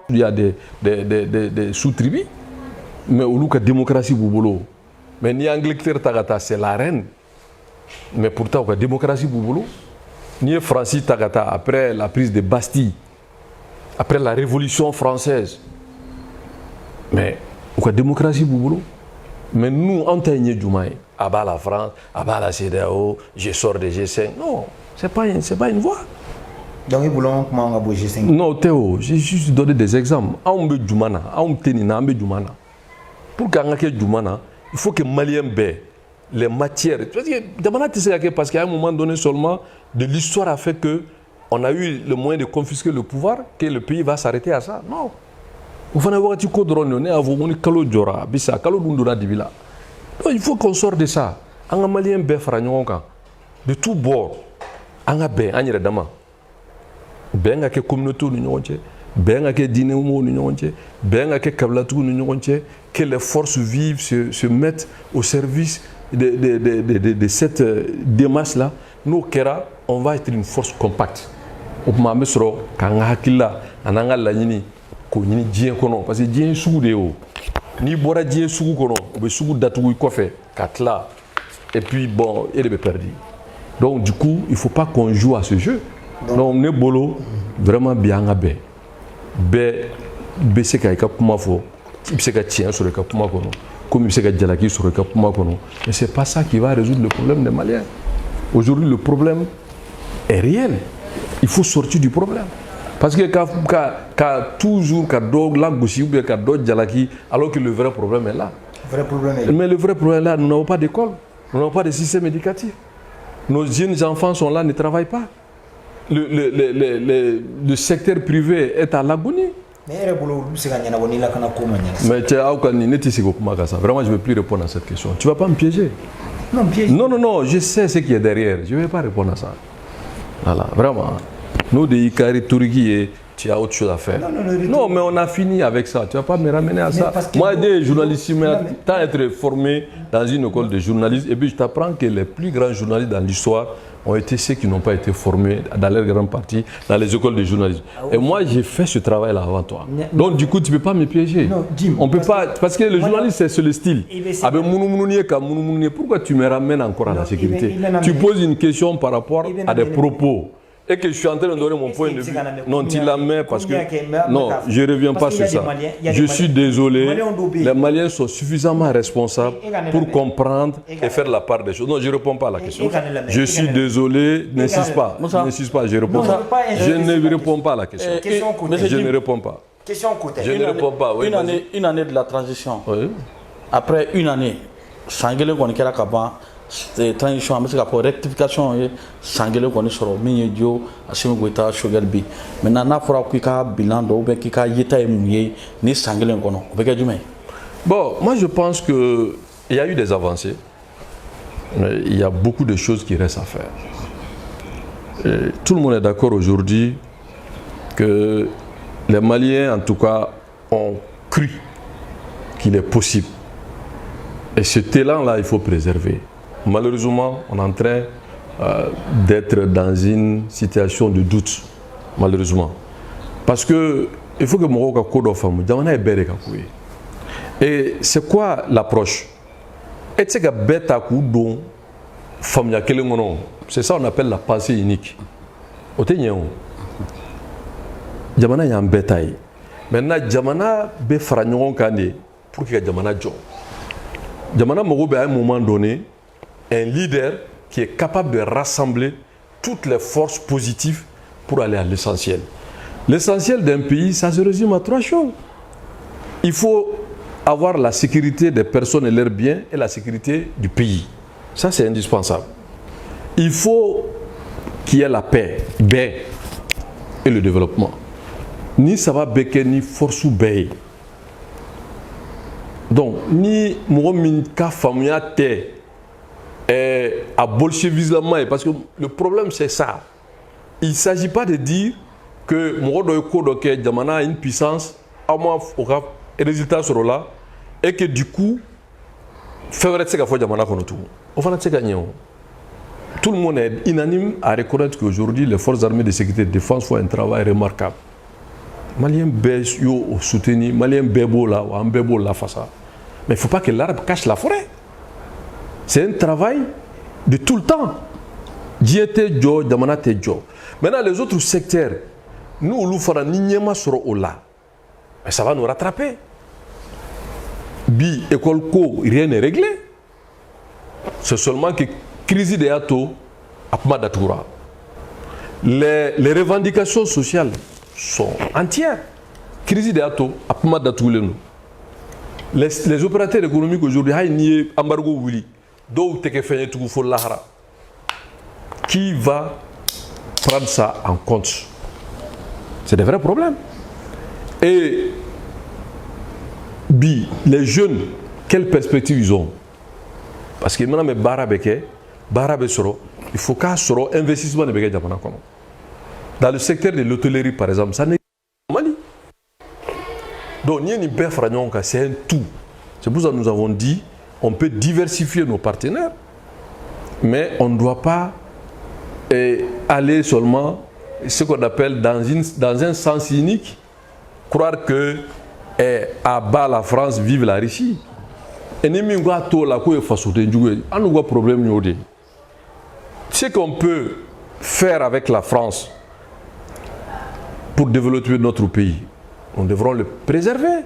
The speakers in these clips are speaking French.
Il y a des sous-tribus, mais où la démocratie boubolo. Mais ni Angleterre tagata c'est la reine, mais pourtant la démocratie boubolo. Ni Francis tagata après la prise de Bastille, après la Révolution française, mais la démocratie boubolo. Mais nous, on t'a dit à bas la France, à bas la CEDEAO, je sors de G5. Non, c'est pas une voie. Donc, ils voulaient comment on a beau G5? Non, Théo, j'ai juste donné des exemples. On veut Djoumana, on tenina, on veut Djoumana. Pour qu'on ait Djoumana, il faut que les Maliens baient les matières. Parce qu'à un moment donné seulement, de l'histoire a fait qu'on a eu le moyen de confisquer le pouvoir, que le pays va s'arrêter à ça. Non. Il faut qu'on sorte de ça. Les Maliens baient de tous bords. On a baie, on y est dedans. Ben à quelle communauté nous ben à quel dîner nous ben à quel kablatou nous que les forces vives se mettent au service de cette démarche là. Nous Kera, on va être une force compacte. Au moment où quand hakila ananga la nini ko nini dien kono parce que dien sou de o ni bora dien sou kono o be sou datu ko fait katla et puis bon il est perdu. Donc du coup il faut pas qu'on joue à ce jeu. Donc on est bolo vraiment bien à bé c'est qu'il y a kuma fo il se ka tien sur le kuma kono comme il se ka jalaki sur le kuma kono et c'est pas ça qui va résoudre le problème des Maliens. Aujourd'hui le problème est réel. Il faut sortir du problème. Parce que toujours quand la gauche ou bien quand jalaki alors que le vrai problème est là. Mais le vrai problème est là, nous n'avons pas d'école, nous n'avons pas de système éducatif. Nos jeunes enfants sont là, ne travaillent pas. Le secteur privé est à l'agonie. Mais vraiment, je ne vais plus répondre à cette question. Tu ne vas pas me piéger. Non, je sais ce qui est derrière. Je ne vais pas répondre à ça. Voilà, vraiment. Nous, des Ikari Turki, tu as autre chose à faire. Non, mais on a fini avec ça. Tu ne vas pas me ramener à ça. Moi, des journalistes, tu as été formé dans une école de journalisme et puis je t'apprends que les plus grands journalistes dans l'histoire ont été ceux qui n'ont pas été formés dans leur grande partie dans les écoles de journalisme. Et moi, j'ai fait ce travail-là avant toi. Donc, du coup, tu ne peux pas me piéger. Non, Jim, on peut pas, parce que le journaliste, c'est le style. Pourquoi tu me ramènes encore à la sécurité? Tu poses une question par rapport à des propos. Et que je suis en train de donner mon point de vue. Non, tu la mets parce que... Non, je ne reviens pas sur ça. Je suis désolé. Les Maliens sont suffisamment responsables pour comprendre et faire la part des choses. Non, je ne réponds pas à la question. Je suis désolé. N'insiste pas. N'insiste pas, je réponds pas. Je ne réponds pas à la question. Je ne réponds pas. Question côté. Je ne réponds pas. Une année de la transition. Oui. Après une année, Sangele Konikera Kaban, transition, pour rectification, Sangele Konisoro, Minyo, Assimi Goïta, Shogalbi. Maintenant, il faut qu'il y ait un bilan de Kika Yeta et Mouye, ni Sangele Kono. Bon, moi je pense qu'il y a eu des avancées. Mais il y a beaucoup de choses qui restent à faire. Et tout le monde est d'accord aujourd'hui que les Maliens, en tout cas, ont cru qu'il est possible. Et cet élan-là, il faut préserver. Malheureusement, on est en train d'être dans une situation de doute. Malheureusement. Parce que il faut que Morocco code of femme, et c'est quoi l'approche? Et c'est que bêta koudon femme ya kele ngono. C'est ça qu'on appelle la pensée unique. Otenyo. Jamana y a un bétail. Maintenant, Jamana be franyon kane pour que Jamana jo. Jamana Mogo à un moment donné un leader qui est capable de rassembler toutes les forces positives pour aller à l'essentiel. L'essentiel d'un pays, ça se résume à trois choses. Il faut avoir la sécurité des personnes et leurs biens et la sécurité du pays. Ça, c'est indispensable. Il faut qu'il y ait la paix, et le développement. Ni ça va béquer, ni force ou baie. Donc, ni Mohamed Famia Té à bolchevisme, parce que le problème c'est ça. Il ne s'agit pas de dire que Mohamed Jamana a une puissance, à moins et résultat sur là, et que du coup, tout le monde est unanime à reconnaître qu'aujourd'hui, les forces armées de sécurité et de défense font un travail remarquable. Maliens baissent, yo soutenir, Maliens bébo là, ou un bébo là face à. Mais il ne faut pas que l'arbre cache la forêt. C'est un travail de tout le temps. Diété jo, damanate jo. Maintenant les autres secteurs, nous nous ferons niema sur là. Mais ça va nous rattraper. Bi école co, rien n'est réglé. C'est seulement que crise de ato apma datura. Les revendications sociales sont entières. Crise de ato apma datura. Les opérateurs économiques aujourd'hui, il y a un embargo ouli. Donc, qui va prendre ça en compte? C'est des vrais problèmes. Et les jeunes, quelle perspective ils ont? Parce que maintenant, il faut qu'un investissement dans le secteur de l'hôtellerie, par exemple, ça n'est pas Mali. Donc, c'est un tout. C'est pour ça que nous avons dit on peut diversifier nos partenaires, mais on ne doit pas aller seulement ce qu'on appelle dans un sens unique, croire que à bas la France vive la Russie. Et nous avons problème. Ce qu'on peut faire avec la France pour développer notre pays, on devra le préserver.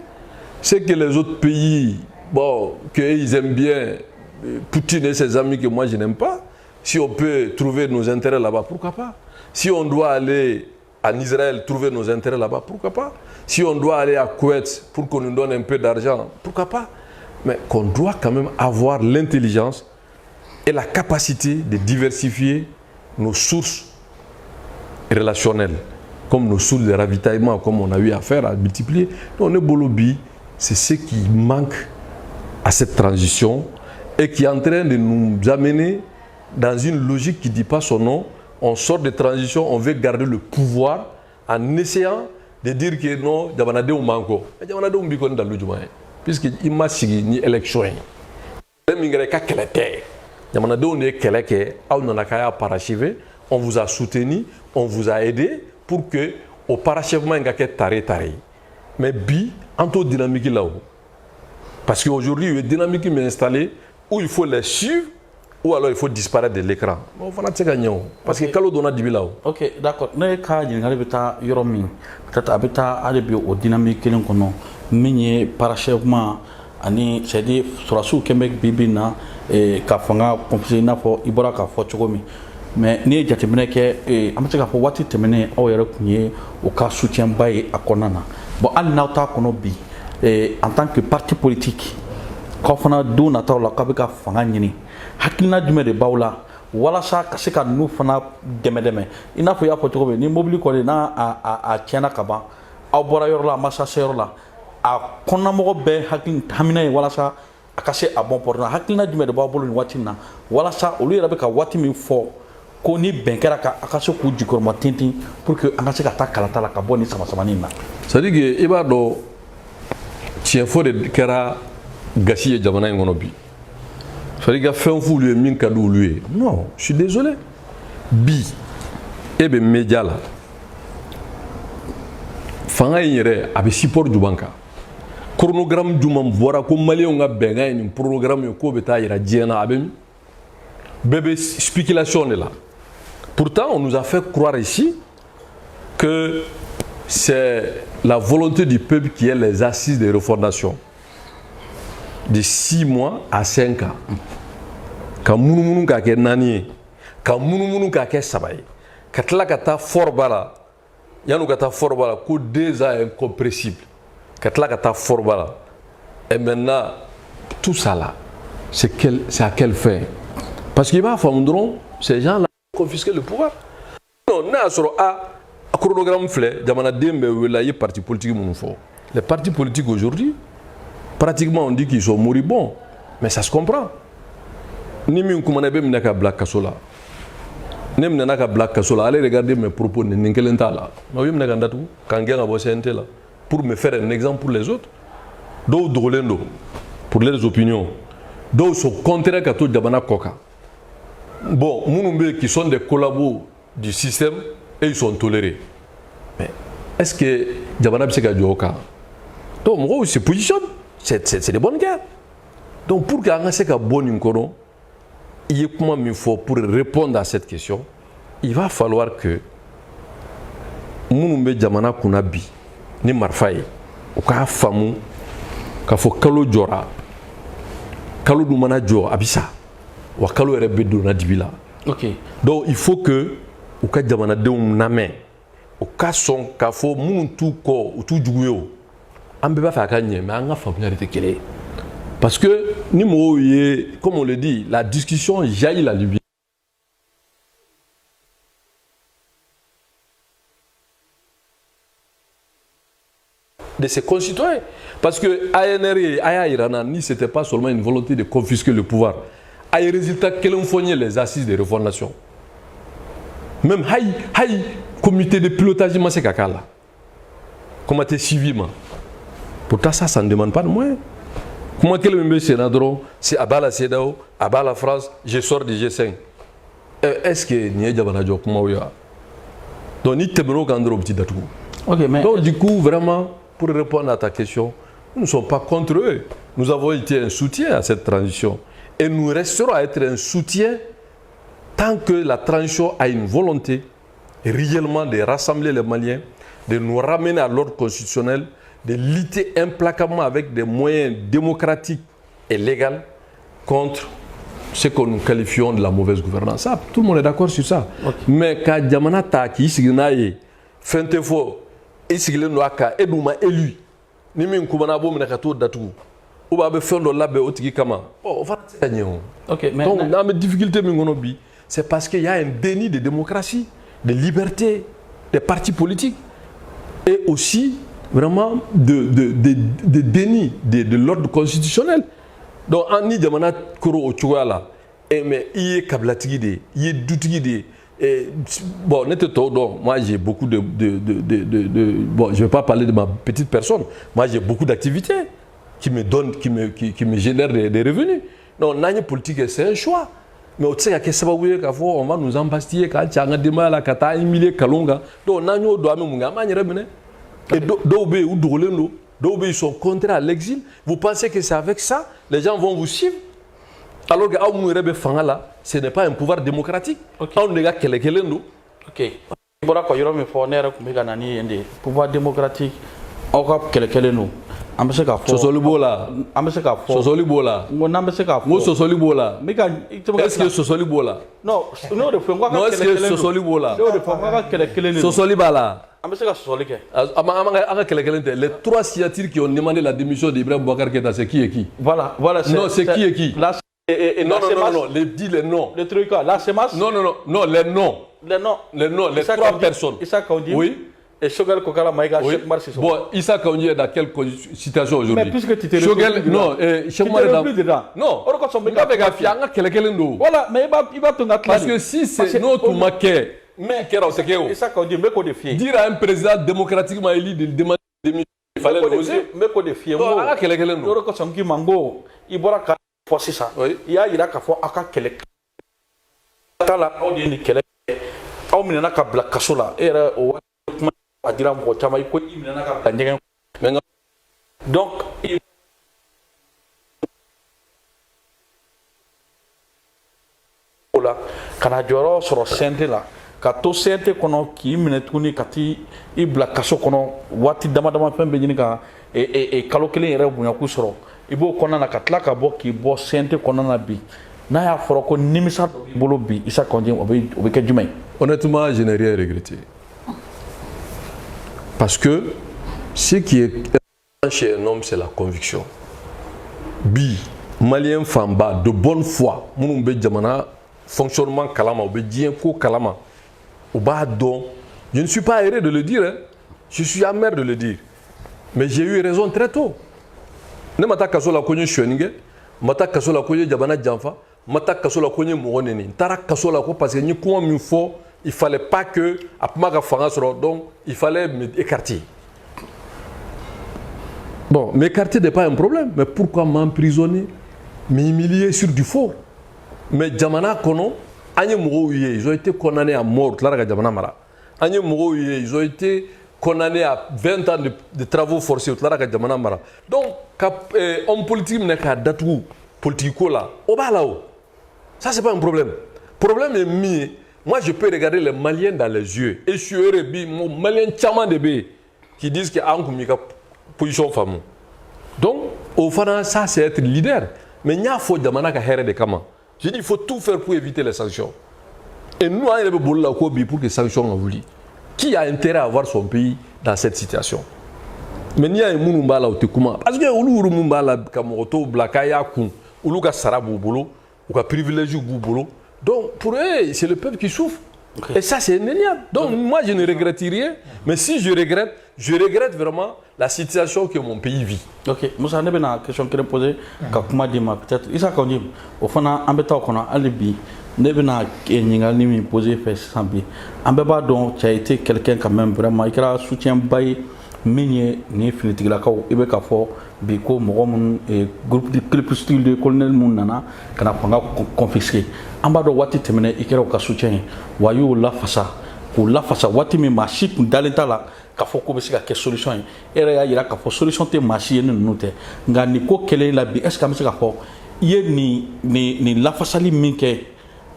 Ce que les autres pays, bon, qu'ils aiment bien Poutine et ses amis que moi je n'aime pas, si on peut trouver nos intérêts là-bas, pourquoi pas? Si on doit aller en Israël trouver nos intérêts là-bas, pourquoi pas? Si on doit aller à Koweït pour qu'on nous donne un peu d'argent, pourquoi pas? Mais qu'on doit quand même avoir l'intelligence et la capacité de diversifier nos sources relationnelles, comme nos sources de ravitaillement, comme on a eu affaire à multiplier. Donc, Bolobi, c'est ce qui manque à cette transition et qui est en train de nous amener dans une logique qui ne dit pas son nom. On sort de transition, on veut garder le pouvoir en essayant de dire que non, Yabanade ou Manko. Yabanade ou Bikon dans le Djoumaï. Puisqu'il m'a signé ni élection. On vous a soutenu, on vous a aidé pour que au parachèvement il y ait taré. Mais bi, en tout dynamique là-haut. Parce qu'aujourd'hui, il y a une dynamique qui est installée où il faut les suivre ou alors il faut disparaître de l'écran. On va gagner. Parce que quand on a dit là. Ok, d'accord. Nous avons peut-être au dynamique mini parachèvement ani c'est-à-dire sur Québec bibina et kafanga composé na fo ibora ka fo chogomi mais ni jatemene ke amati ka fo wati temene o yere kunye o ka soutien bay akonana bon al nauta kono bi en tant que parti politique ko fana do na taw la ka be ka fanga nyini hakilina jume de bawla wala sa ka se ka nu fana deme ina fo ya fo chogomi ni mobile ko na a tiana kaba aw bora yor la massa yor la a kɔnɔmɔgɔ bɛɛ hakili hamina ye walasa a ka se a bon portant hakilina jumɛn de b'a bolo nin waati na walasa olu yɛrɛ bɛ ka waati min fɔ ko ni bɛn kɛra a ka se k'u jukɔrɔma tintin pour que an ka se ka taa kalata la ka bɔ ni sama-samani na. c'est à dire que i b'a dɔn tiɲɛ fɔ de kɛra gasi ye jamana in kɔnɔ bi c'est à dire ka fɛn f'olu ye min ka di olu ye non je suis désolé bi e bɛ média la fanga in yɛrɛ a bɛ support jumɛn kan. Chronogramme juman bɔra ko maliyɛnw ka bɛnkan ye nin programme ye k'o bɛ taa yira diɲɛ na a bɛ min bɛɛ bɛ spéculation de la pourtant on nous a fait croire ici que c'est la volonté du peuple qui est les assises de refondation de 6 mois à 5 ans ka munumunu ka kɛ 4 ye ka munumunu ka kɛ 3 ye ka tila ka taa forba la yan'u ka taa forba la ko 2 ans incompressible. Et maintenant, tout ça là, c'est à quelle fin? Parce qu'il va falloir ces gens-là confisquer le pouvoir. Non, on a sur un chronogramme flé, les partis politiques. Les partis politiques aujourd'hui, pratiquement on dit qu'ils sont moribonds, mais ça se comprend. Ni mi kumana be minaka black kasola. Ne minaka black kasola, allez regarder mes propos ne ninkelenta là. Ma wi minaka ndatu kangena bo sente là. Pour me faire un exemple pour les autres, d'autres drôlendo pour leurs opinions, d'autres sont contraires à tout Dabana Koka. Bon, Mounoumbe qui sont des collabos du système et ils sont tolérés. Mais est-ce que jamana bɛ se ka jɔ o kan donc mɔgɔw se positionne c'est des bonnes guerres donc pour que an ka se ka bɔ nin kɔnɔ i ye kuma min fɔ pour répondre à cette question il va falloir que minnu bɛ jamana kunna bi ni marifa ye u k'a faamu k'a fɔ kalo jɔra kalo dun mana jɔ a bɛ sa wa kalo yɛrɛ bɛ donna dibi la donc il faut que u ka jamanadenw lamɛn u ka sɔn k'a fɔ minnu t'u kɔ u t'u jugu ye o an bɛɛ b'a fɛ a ka ɲɛ mais an ka faamuya de tɛ kelen ye parce que ni mɔgɔw ye comme on le dit la discussion jaillit la lumière de ses concitoyens. Parce que ANR Aya Irana, ni c'était pas seulement une volonté de confisquer le pouvoir. A un résultat qu'elle fournit les assises de refondation. Même Haï, comité de pilotage, c'est Kakala. Comment tu es suivi, pourtant ça ne demande pas de moyens. Comment quel même sénadron, c'est Abala Sedao, Abala France, je sors du G5. Est-ce que n'y a pas comment donc ni temeno kandro petit datou. Donc du coup vraiment pour répondre à ta question, nous ne sommes pas contre eux. Nous avons été un soutien à cette transition. Et nous resterons à être un soutien tant que la transition a une volonté réellement de rassembler les Maliens, de nous ramener à l'ordre constitutionnel, de lutter implacablement avec des moyens démocratiques et légaux contre ce que nous qualifions de la mauvaise gouvernance. Ça, tout le monde est d'accord sur ça. Mais quand Djamana Taki, Signaye, Fentefo, isigile no aka eduma élu ni min kubana bo mina kato datu ou ba be fendo labe otiki kama on va gagner mais donc dans mes difficultés min gono bi c'est parce qu'il y a un déni de démocratie de liberté des partis politiques et aussi vraiment de déni de l'ordre constitutionnel donc en ni jamana koro o chuala et mais il kablatigi de il dutigi de bon, moi j'ai beaucoup bon, je ne vais pas parler de ma petite personne. Moi j'ai beaucoup d'activités qui me donnent, qui me génèrent des revenus. Donc, l'année politique, c'est un choix. Mais on sait que on va nous embastiller quand tu as un débat là, quand tu as un millier kalonga. Donc, on doit nous et d'autres ils sont contraints à l'exil. Vous pensez que c'est avec ça, les gens vont vous suivre? Alors que ce n'est pas un pouvoir démocratique. Pouvoir démocratique. Est-ce que Sosolibola? Non, est-ce que Sosolibola? Les trois signatures qui ont demandé la démission d'Ibrahim Boubacar Keïta, c'est qui et qui? Voilà. Non, c'est qui et qui? Non, dis les noms. Le truc là, c'est masse. Non, les noms. Les trois personnes. Issa Kaondi. Oui. Et Shogel Kokala Maïga, Cheikh Marsi. Bon, Issa Kaondi est dans quelle situation aujourd'hui? Mais puisque tu t'es Shogel, non, Cheikh Marsi dedans. Non, voilà, mais il va te mettre. Parce que si c'est notre maquet, mais Issa Kaondi, mais qu'on défie. Dire à un président démocratiquement élu de demander démission, il fallait l'oser. Mais qu'on défie. C'est ça. Il y a une fois à Kelek. Tala, on dit Kelek. On m'a dit que la Kassola era au Adiram Rotama, donc, Kanajoro sur le centre là. Kato centre kono ki minetuni kati I black kaso kono wati dama pembe jinika et kalokele yere bunya kusoro. Ibo kona na katla ka bo ki bo centre kona na bi. Na ya foro ko nimisa bolo bi isa konje obe jumay. Honnêtement, je n'ai rien regretté. Parce que ce qui est chez un homme, c'est la conviction. Bi, malien famba, de bonne foi, mon jamana, fonctionnement kalama, obédien ko kalama, don. Je ne suis pas heureux de le dire, hein. Je suis amer de le dire. Mais j'ai eu raison très tôt. Ne mata kaso la konye shwenige, mata kaso la konye jabana jamfa, mata kaso la konye moroneni. Tara kaso la ko parce que ni quoi m'il faut. Il ne fallait pas que, donc il fallait m'écarter. Bon, m'écarter n'est pas un problème, mais pourquoi m'emprisonner, m'humilier sur du faux? Mais Djamana Kono, ils ont été condamnés à mort, ils ont été condamné à 20 ans de travaux forcés. Donc, homme politique n'a qu'à datou politico là. Ça, c'est pas un problème. Le problème est mis. Moi, je peux regarder les Maliens dans les yeux. Et je suis heureux, mon Malien tchaman de B qui disent qu'il y a une position femme. Donc, au fond, ça, c'est être leader. Mais il y a faut demander à de Kama. Je dis, il faut tout faire pour éviter les sanctions. Et nous, on a pour que les sanctions ont voulu. Qui a intérêt à avoir son pays dans cette situation? Mais il y a un Moumbala au Tekuma. Parce que Oulu Moumbala, Kamoto, Blakaya, Koun, Oulu Sarabou Bolo, ou ka privilégié Boubolo. Donc, pour eux, c'est le peuple qui souffre. Okay. Et ça, c'est indéniable. Donc, moi, je ne regrette rien. Mais si je regrette vraiment la situation que mon pays vit. Ok. Moussa, je vais une question que je poser. Peut-être, Issa Kondim, au fond, on peut avoir un alibi. Je vais poser donc tu as été quelqu'un quand même vraiment qui a soutien bay minier ni politique la kaw ibe ka fo bi ko mo mon groupe de crépuscule de colonel munana kana panga confisqué amba do wati temene ikero ka soutien wayu la fasa wati mi machi kun dalenta la ka fo ko be sika ke solution era ya ira ka fo solution te machi ne note ngani ko kele la bi est ce que ka fo ye ni la fasali minke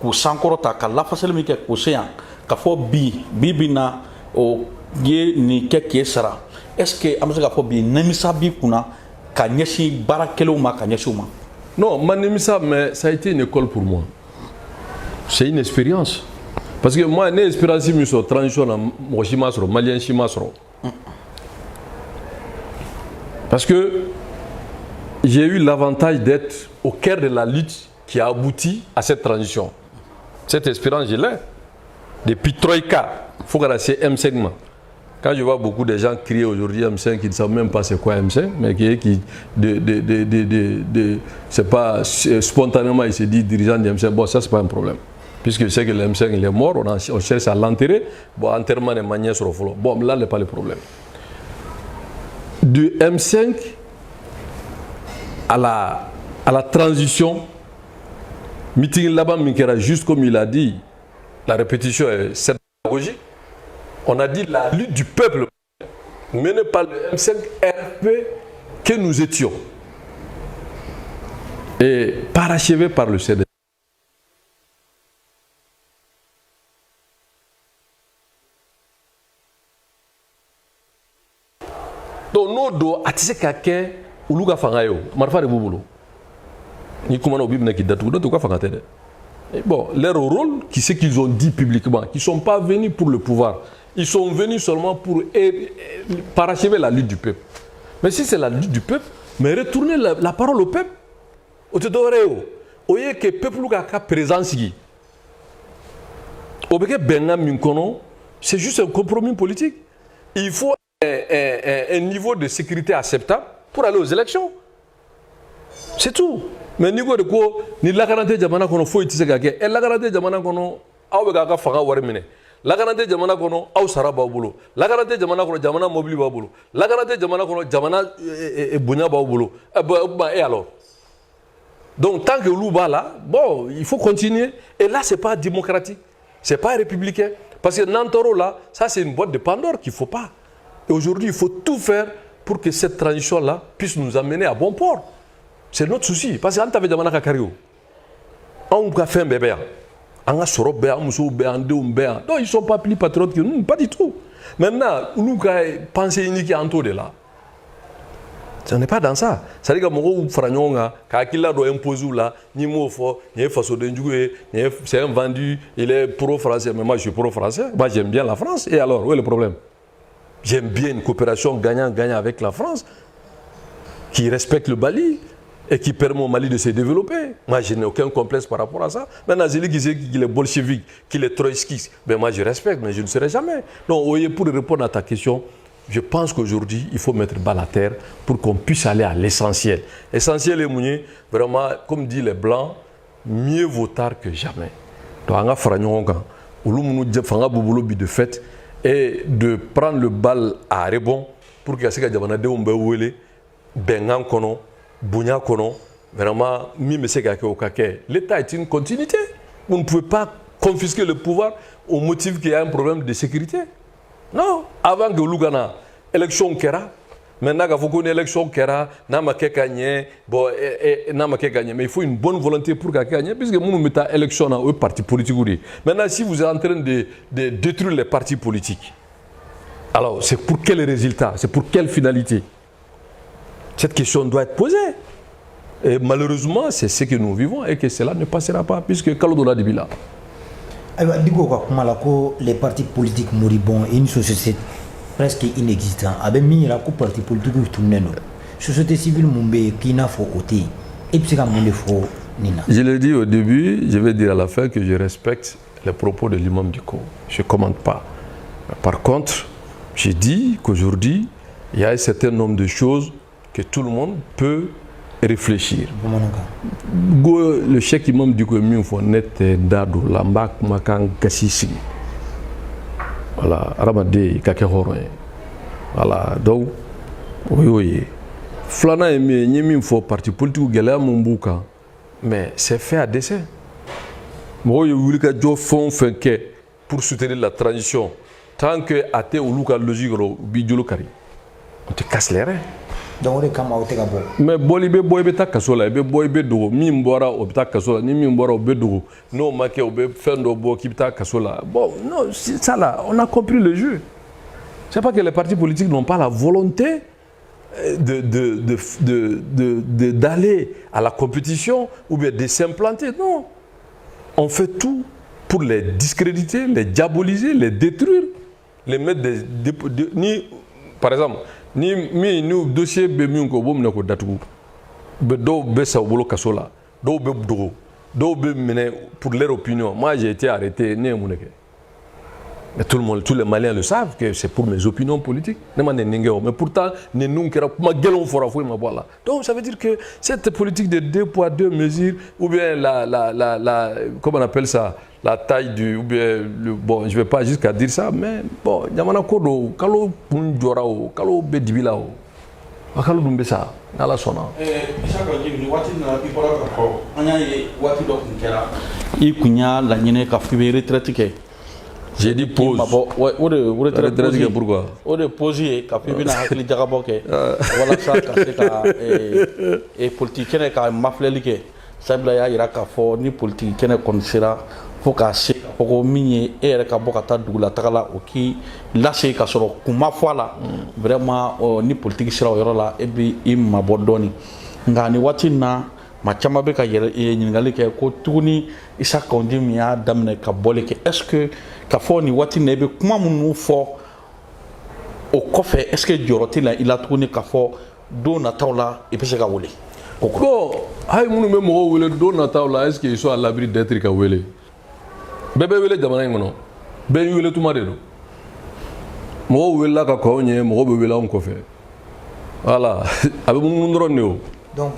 ku sankorota ka lafasali mi kɛ ko seyan ka fɔ bi na o ye ni kɛ k'e sara est-ce que an bɛ se ka fɔ bi nimisa b'i kunna ka ɲɛsin baarakɛlaw ma ka ɲɛsin u ma. Non, ma nimisa, mais ça a été une école pour moi. C'est une expérience. Parce que moi, une expérience mi sur transition na mɔgɔ si ma sɔrɔ, malien si ma sɔrɔ. Parce que j'ai eu l'avantage d'être au cœur de la lutte qui a abouti à cette transition. Cette expérience, je l'ai. Depuis Troïka, il faut que c'est M5. Quand je vois beaucoup de gens crier aujourd'hui M5, qui ne savent même pas c'est quoi M5, mais qui c'est pas spontanément, il se dit dirigeant de M5. Bon, ça, c'est pas un problème. Puisque je sais que le M5 il est mort, on cherche à l'enterrer. Bon, enterrement de manière sur le flot. Bon, là, n'est pas le problème. Du M5 à la transition, meeting là-bas, juste comme il a dit, la répétition est cette pédagogie. On a dit la lutte du peuple menée par le M5 RP que nous étions et parachevée par le CDS. Donc, nous devons attirer quelqu'un ou nous avons marfa de boulot. Ni comment on bibne qui date ou d'autres quoi faire. Bon, leur rôle, qui c'est qu'ils ont dit publiquement, qu'ils ne sont pas venus pour le pouvoir. Ils sont venus seulement pour parachever la lutte du peuple. Mais si c'est la lutte du peuple, mais retournez la parole au peuple. Au te doreo, au lieu que le peuple a présence. Au lieu que Benga Minkono, c'est juste un compromis politique. Il faut un niveau de sécurité acceptable pour aller aux élections. C'est tout. Mais niveau de quoi, ni la garantie jamana kono faut utiliser gagé. Et la garantie jamana kono, aw gaga fanga warmine. La garantie jamana kono, aw sara babulo. La garantie jamana kono, jamana mobile babulo. La garantie jamana kono, jamana bunya babulo. Et alors? Donc tant que l'ouba là, bon, il faut continuer. Et là, c'est pas démocratique, c'est pas républicain. Parce que Nantoro là, ça c'est une boîte de Pandore qu'il faut pas. Et aujourd'hui, il faut tout faire pour que cette transition là puisse nous amener à bon port. C'est notre souci. Parce que quand tu as demandé à Kario, on a fait un bébé. On a sorti un bébé, donc ils ne sont pas plus patriotes que nous, pas du tout. Maintenant, nous avons pensé uniquement en tout de là. Ce n'est pas dans ça. C'est-à-dire que nous avons imposé là, c'est un vendu, il est pro-français, mais moi je suis pro-français. Moi j'aime bien la France. Et alors, où est le problème? J'aime bien une coopération gagnant-gagnant avec la France, qui respecte le Mali et qui permet au Mali de se développer. Moi, je n'ai aucun complexe par rapport à ça. Maintenant, je dis qu'il est bolchevique, qu'il est troïskiste. Ben, moi, je respecte, mais je ne serai jamais. Donc, pour répondre à ta question, je pense qu'aujourd'hui, il faut mettre balle à terre pour qu'on puisse aller à l'essentiel. L'essentiel est mouillé, vraiment, comme disent les Blancs, mieux vaut tard que jamais. Donc, on a fait de fait et de prendre le bal à rebond pour que les gens Bengan kono, Bounya kono, vraiment, l'État est une continuité. Vous ne pouvez pas confisquer le pouvoir au motif qu'il y a un problème de sécurité. Non, avant que l'Ougana, élection kera, maintenant qu'il faut qu'une élection kera, n'a pas gagné, bon, n'a pas gagné, mais il faut une bonne volonté pour gagner, puisque nous mettons élection dans un parti politique. Maintenant, si vous êtes en train de détruire les partis politiques, alors c'est pour quel résultat? C'est pour quelle finalité? Cette question doit être posée. Et malheureusement, c'est ce que nous vivons et que cela ne passera pas, puisque Kalodola Dibila. Les partis politiques moribonds et une société presque inexistante. Avec mis la parti politique tourné. Société civile Mumbai qui n'a pas ôté. Et puis je l'ai dit au début, je vais dire à la fin que je respecte les propos de l'imam du Coran. Je ne commente pas. Par contre, j'ai dit qu'aujourd'hui, il y a un certain nombre de choses que tout le monde peut réfléchir. Le chef imam du Coran, il faut net d'ado, l'ambak, makan, kassisi. Voilà, Ramadé, Kakehoron. Voilà, donc, oui. Flana et il faut parti politique, Gala Mumbuka. Mais c'est fait à dessein. Moi, je voulais que je fasse pour soutenir la transition. Tant que athée ou Luka logique, on te casse les reins. Mais Bolibe Boybeta Kasola, Boybe Dogo, Mimbora, Obta Kasola, Nimimbora, Obedogo, no Make, Obe, Fendo, Bokipta Kasola. Bon, non, c'est ça là, on a compris le jeu. C'est pas que les partis politiques n'ont pas la volonté d'aller à la compétition ou bien de s'implanter. Non. On fait tout pour les discréditer, les diaboliser, les détruire, les mettre par exemple, nous dossier bemun ko bom nako datu be do be sa bolo kasola do be dogo do be mené pour leur opinion. Moi j'ai été arrêté né muneke. Mais tout le monde, tous les Maliens le savent que c'est pour mes opinions politiques. Mais pourtant, donc ça veut dire que cette politique de 2 poids 2 mesures, ou bien comment on appelle ça, la taille du, ou bien bon, je ne vais pas jusqu'à dire ça, mais bon, il y a un kodo, kalo punjorao, kalo bedibilao, kalo dumbesa, nala sona. J'ai dit pause. Pourquoi? On est posé, quand on a fait voilà ça, et politique, qui est maflé, ça veut dire que ni politique, qui est considéré, faut qu'assez, pour que minier et le cabocata doula tagala, qui lâche qu'à solo, kuma fois vraiment, ni politique sera là, et puis il m'a abandonné. Ngani watina. Ma chama be ka yele nyingali ke ko tuni isa kondi mi ya damne ka boleke est-ce que ka fo ni wati ne be kuma munu fo o kofe est-ce que joroti la ila tuni ka fo do na tawla e pese ka wole bon hay munu me mo wole do na tawla est-ce que ils sont à l'abri d'être ka wole bebe wole jamana ngono be wole tuma de do mo wole la ka ko nye mo be wole on kofe voilà abe munu ndron ne o. Donc,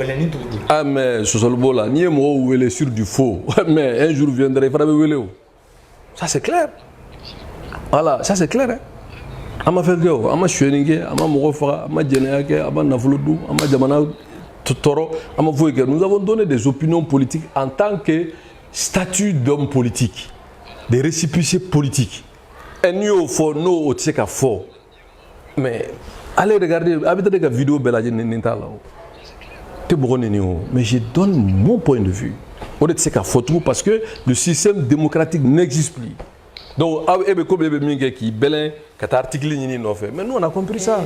ah, mais ce sol là, ni moi ou elle est sur du faux. Mais un jour viendra, il faudra me. Ça c'est clair. Voilà, ça c'est clair. Ama fait que, ama chueningue, ama mogofa, ama djenayake, ama nafulodou, ama jamana toro, ama voyage. Nous avons donné des opinions politiques en tant que statut d'homme politique, des récépissés politiques. Et nous, faut nous, au tseka fort. Mais allez regarder, habitez des vidéos beladje n'intala. Mais je donne mon point de vue. On est qu'à photo parce que le système démocratique n'existe plus. Donc, mais nous on a compris ça.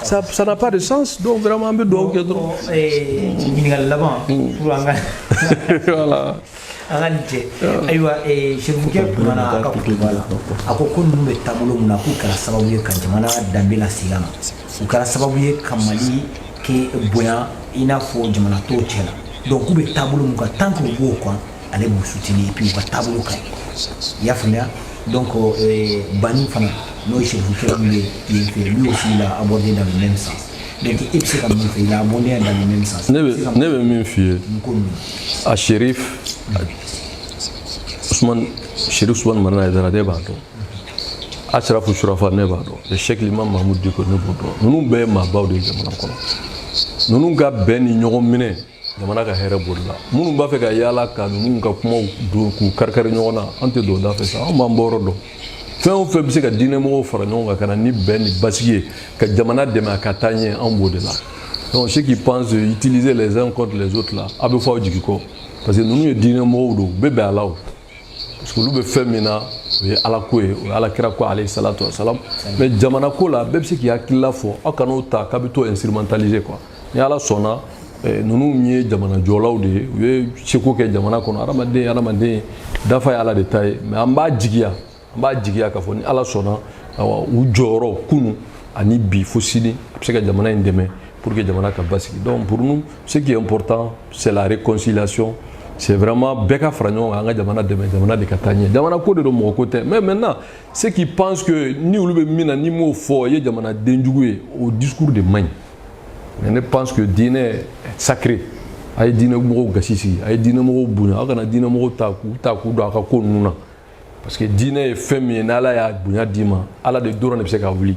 Ça n'a pas de sens. Donc vraiment, voilà. Aywa shebuke kumana akakutubala akoko numbe tabulo munakuka sababu ye kanjamana dambela sigama ukara sababu ye kamali ke boya ina fo jamana to tela donc ube tabulo muka tanko bo kwa ale bu soutenir puis ko tabulo ka ya fanya donc bani fana no shebuke lui aussi il a abordé dans le même sens. Donc il a abordé dans le même sens. Ne me méfier à Chérif Ousmane Marana Aidara ne b'a dɔn Achraf Shurafa ne b'a dɔn le Cheikh Imam Mahmoud Diko ne b'o dɔn ninnu bɛɛ ye maabaw de ye jamana kɔnɔ ninnu ka bɛn ni ɲɔgɔn minɛ jamana ka hɛrɛ boli la minnu b'a fɛ ka yaala ka ninnu ka kumaw don k'u kari-kari ɲɔgɔn na an tɛ don o da fɛ sa an b'an bɔ yɔrɔ dɔn fɛn o fɛn bɛ se ka diinɛmɔgɔw fara ɲɔgɔn kan ka na ni bɛn ni basigi ye ka jamana dɛmɛ a ka taa ɲɛ an b'o de la donc ceux qui pensent utiliser les uns contre les autres là a bɛ fɔ aw jigi kɔ parce que ninnu ye diinɛmɔgɔw don u bɛ bɛn a la o parce que olu bɛ fɛn min na o ye ala ko ye o ye ala kira ko alayhi salatu wa salam mais jamana ko la bɛɛ bɛ se k'i hakilila fɔ aw kan'o ta k'a bɛ to instrumentaliser quoi ni ala sɔnna ninnu ye jamana jɔlaw de ye u ye seko kɛ jamana kɔnɔ adamaden dafa ye ala de ta ye mais an b'a jigiya k'a fɔ ni ala sɔnna u jɔyɔrɔ kunu ani bi fo sini a bɛ se ka jamana in dɛmɛ pour que jamana ka basigi donc pour nous ce qui est important c'est la réconciliation c'est vraiment bɛɛ ka fara ɲɔgɔn kan an ka jamana dɛmɛ jamana de ka taa ɲɛ jamana ko de don mɔgɔ ko tɛ mais maintenant ceux qui pensent que ni olu bɛ min na ni m'o fɔ ye jamanaden jugu ye o discours de man ɲi mais ne pense que diinɛ est sacré a ye diinɛmɔgɔw gasi sigi a ye diinɛmɔgɔw bonya aw kana diinɛmɔgɔw ta k'u don a ka ko ninnu na parce que diinɛ ye fɛn min ye n'ala y'a bonya d'i ma ala de dɔrɔn de bɛ se ka wuli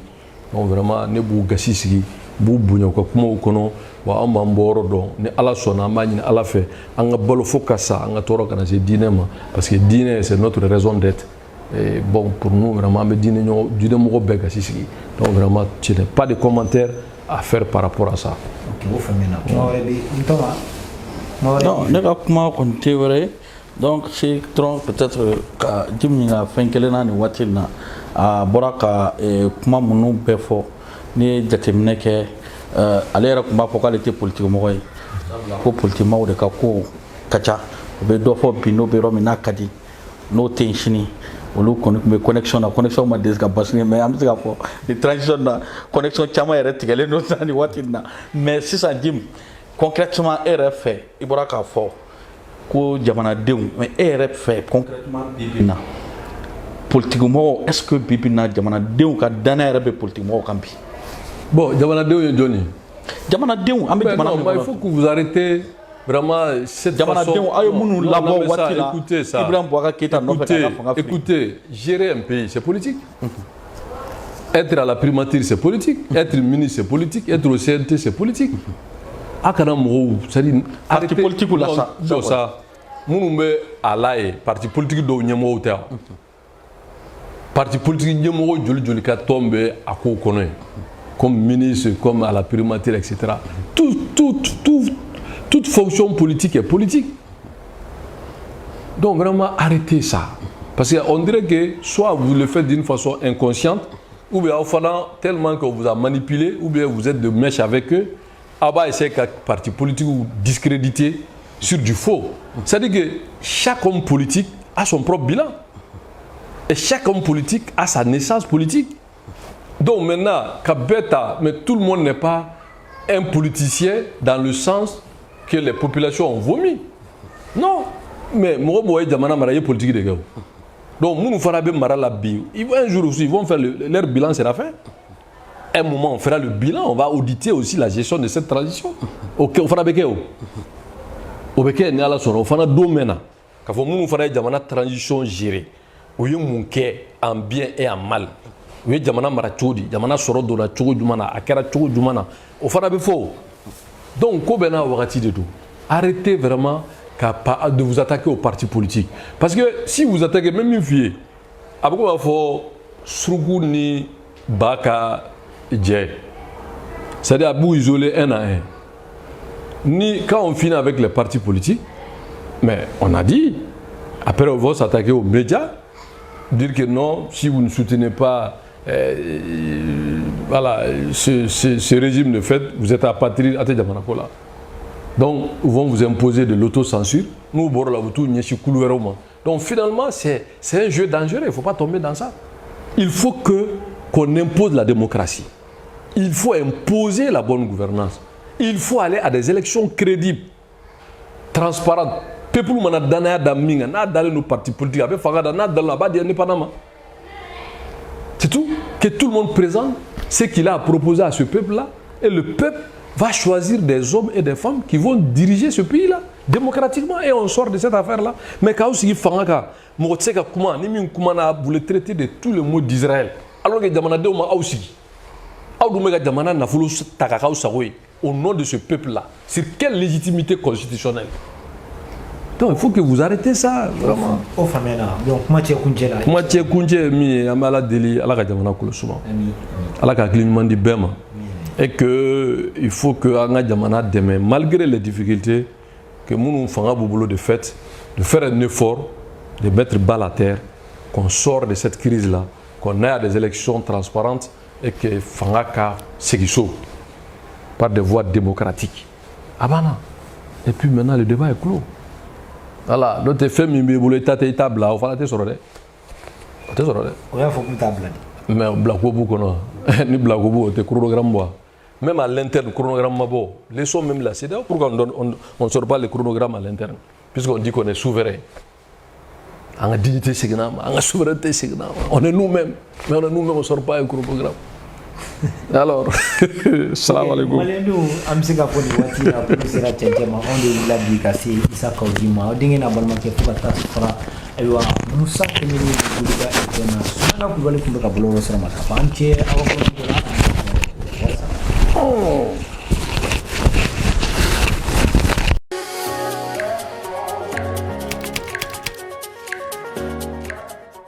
donc vraiment ne b'u gasi sigi b'u bonya u ka kumaw kɔnɔ wa an b'an bɔyɔrɔ dɔn ni ala sɔnna an b'a ɲini ala fɛ an ka balo fo ka sa an ka tɔɔrɔ kana se diinɛ ma parce que diinɛ c'est notre raison d'être et bon pour nous vraiment an bɛ diinɛmɔgɔ bɛɛ gasi sigi donc vraiment ce n'est pas de commentaires à faire par rapport à ça. Non, ne ka kuma kɔni tɛ wɛrɛ ye donc c'est trop peut-être ka ji min ka fɛn kelen na nin waati in na a bɔra ka kuma minnu bɛɛ fɔ n'i ye jateminɛ kɛ ale yɛrɛ tun b'a fɔ k'ale tɛ politikimɔgɔ ye ko politikimɔgɔw de ka ko ka ca u bɛ dɔ fɔ bi n'o bɛ yɔrɔ min n'a ka di n'o tɛ yen sini olu kɔni tun bɛ connexion na connexion ma deli ka basigi mais an bɛ se k'a fɔ ni transition na connexion caman yɛrɛ tigɛlen don sisan nin waati in na mais sisan Jim concrètement e yɛrɛ fɛ i bɔra k'a fɔ ko jamanadenw mais e yɛrɛ fɛ concrètement bi na politikimɔgɔw est-ce que bi bi na jamanadenw ka danaya yɛrɛ bɛ politikimɔgɔw kan bi. Bon, jamanadenw ye jɔn ye? Jamanadenw an bɛ jamana min kɔnɔ. Il faut que vous arrêtez vraiment cette façon. Jamanadenw aw ye minnu labɔ waati la Ibrahim Boubacar Keïta nɔfɛ ka fanga fili. Écoutez, gérer un pays c'est politique. Être à la primature c'est politique. Être ministre c'est politique. Être au CNT c'est politique. A kana mɔgɔw c'est-à-dire parti politique la sa minnu bɛ a la ye parti politique dɔw ɲɛmɔgɔw tɛ wa. Parti politique ɲɛmɔgɔ joli ka tɔn bɛ a ko kɔnɔ ye. Comme ministre, comme à la primature, etc. Toute fonction politique est politique. Donc vraiment, arrêtez ça. Parce qu'on dirait que soit vous le faites d'une façon inconsciente, ou bien tellement qu'on vous a manipulé, ou bien vous êtes de mèche avec eux, à bas essayer qu'un parti politique vous discréditer sur du faux. C'est-à-dire que chaque homme politique a son propre bilan. Et chaque homme politique a sa naissance politique. Donc maintenant, Kabeta, mais tout le monde n'est pas un politicien dans le sens que les populations ont vomi. Non. Mais moi, Jamana Maraye politique de gars. Donc, nous ferons la bio. Un jour aussi, ils vont faire leur bilan, c'est la fin. Un moment, on fera le bilan, on va auditer aussi la gestion de cette transition. Ok, on fera avec eux. On fera domaine. Quand nous ferons Jamana transition gérée, où il y a mon en bien et en mal. U ye jamana mara cogo di jamana sɔrɔ donna cogo jumɛn na a kɛra cogo jumɛn na o fana bɛ fɔ donc ko bɛɛ n'a wagati de don arrêtez vraiment de vous attaquer aux partis politiques parce que si vous attaquez même min f'i ye a bɛ ko b'a fɔ suruku ni ba ka jɛ c'est-à-dire a b'u isoler un à un ni quand on finit avec les partis politiques mais on a dit après on va s'attaquer aux médias dire que non si vous ne soutenez pas voilà, ce régime de fait, vous êtes apatride à Tedjamanakola. Donc, ils vont vous imposer de l'autocensure. Nous, donc, finalement, c'est un jeu dangereux. Il ne faut pas tomber dans ça. Il faut qu'on impose la démocratie. Il faut imposer la bonne gouvernance. Il faut aller à des élections crédibles, transparentes. Peuple mana danaya da minga na dans nos partis politiques avec fagada na dans la bas indépendamment. C'est tout. Que tout le monde présente ce qu'il a à proposer à ce peuple-là. Et le peuple va choisir des hommes et des femmes qui vont diriger ce pays-là démocratiquement. Et on sort de cette affaire-là. Mais quand vous fangaka, vous le traitez de tous les mots d'Israël. Alors que Jamana aussi. Au nom de ce peuple-là, sur quelle légitimité constitutionnelle? Donc il faut que vous arrêtez ça, vraiment. Au famena, donc moi tiens kunje là. Moi tiens kunje mi amala deli ala ka jamana kolo souvent. Ala ka climat di bema. Et que il faut que anga jamana demain malgré les difficultés que nous fanga boulot de fait de faire un effort de mettre balle à terre qu'on sort de cette crise là, qu'on ait des élections transparentes et que fanga ka segiso par des voies démocratiques. Abana. Et puis maintenant le débat est clos. Voilà, donc tu fais mimbi boulot table là, on va la sortir. Tu sortir. On va faire une table. Mais blagobu kono, ni blagobu te chronogramme bois. Même à l'interne chronogramme mabo. Les sons même là, c'est d'ailleurs pourquoi on ne sort pas les chronogrammes à l'interne, puisqu'on dit qu'on est souverain. En dignité signam, en souveraineté signam. On est nous-mêmes, mais on ne sort pas un chronogramme. Alors, salam alaikum. Malendo amsika foni wati na police tchema on de la bikasi isa kaudima odinge na balma ke fukata fara aywa musa kemeni kuliga etena sana kubali kumba kabolo sara mata panche awa